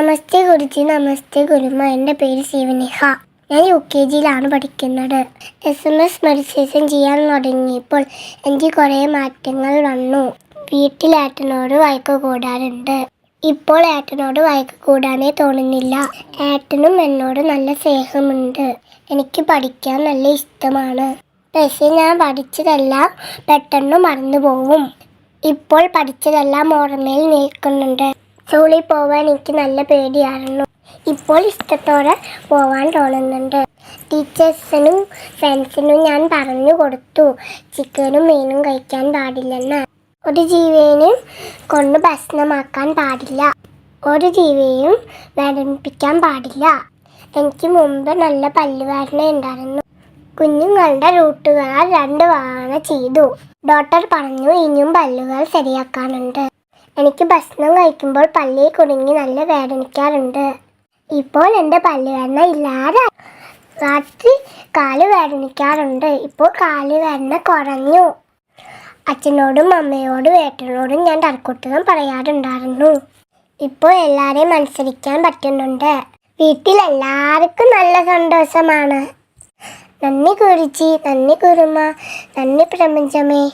നമസ്തേ ഗുരുജി, നമസ്തേ ഗുരുമ. എൻ്റെ പേര് ശിവനിഹ. ഞാൻ UKGയിലാണ് പഠിക്കുന്നത്. SMS മെഡിറ്റേഷൻ ചെയ്യാൻ തുടങ്ങിയപ്പോൾ എനിക്ക് കുറേ മാറ്റങ്ങൾ വന്നു. വീട്ടിൽ ഏട്ടനോട് വഴക്ക് കൂടാറുണ്ട്. ഇപ്പോൾ ഏട്ടനോട് വഴക്ക് കൂടാനേ തോന്നുന്നില്ല. ഏട്ടനും എന്നോട് നല്ല സ്നേഹമുണ്ട്. എനിക്ക് പഠിക്കാൻ നല്ല ഇഷ്ടമാണ്. പക്ഷേ ഞാൻ പഠിച്ചതെല്ലാം പെട്ടെന്ന് മറന്നു പോകും. ഇപ്പോൾ പഠിച്ചതെല്ലാം ഓർമ്മയിൽ നിൽക്കുന്നുണ്ട്. സ്കൂളിൽ പോവാൻ എനിക്ക് നല്ല പേടിയായിരുന്നു. ഇപ്പോൾ ഇഷ്ടത്തോടെ പോവാൻ തോന്നുന്നുണ്ട്. ടീച്ചേഴ്സിനും ഫ്രണ്ട്സിനും ഞാൻ പറഞ്ഞു കൊടുത്തു, ചിക്കനും മീനും കഴിക്കാൻ പാടില്ലെന്ന്. ഒരു ജീവനെയും കൊണ്ട് ഭക്ഷണമാക്കാൻ പാടില്ല. ഒരു ജീവയെയും വേദനിപ്പിക്കാൻ പാടില്ല. എനിക്ക് മുമ്പ് നല്ല പല്ലുവേദന ഉണ്ടായിരുന്നു. കുഞ്ഞുങ്ങളുടെ റൂട്ടുകളാൽ 2 തവണ ചെയ്തു. ഡോക്ടർ പറഞ്ഞു ഇനിയും പല്ലുകൾ ശരിയാക്കാനുണ്ട്. എനിക്ക് ഭക്ഷണം കഴിക്കുമ്പോൾ പല്ലിൽ കുടുങ്ങി നല്ല വേദനിക്കാറുണ്ട്. ഇപ്പോൾ എൻ്റെ പല്ലുവേദന ഇല്ലാതെ. രാത്രി കാല് വേദനിക്കാറുണ്ട്. ഇപ്പോൾ കാല് വേദന കുറഞ്ഞു. അച്ഛനോടും അമ്മയോടും ഏട്ടനോടും ഞാൻ തർക്കുത്തരം പറയാറുണ്ടായിരുന്നു. ഇപ്പോൾ എല്ലാവരെയും അനുസരിക്കാൻ പറ്റുന്നുണ്ട്. വീട്ടിൽ എല്ലാവർക്കും നല്ല സന്തോഷമാണ്. നന്ദി ഗുരുജി, നന്ദി ഗുരുമ, നന്ദി പ്രപഞ്ചമേ.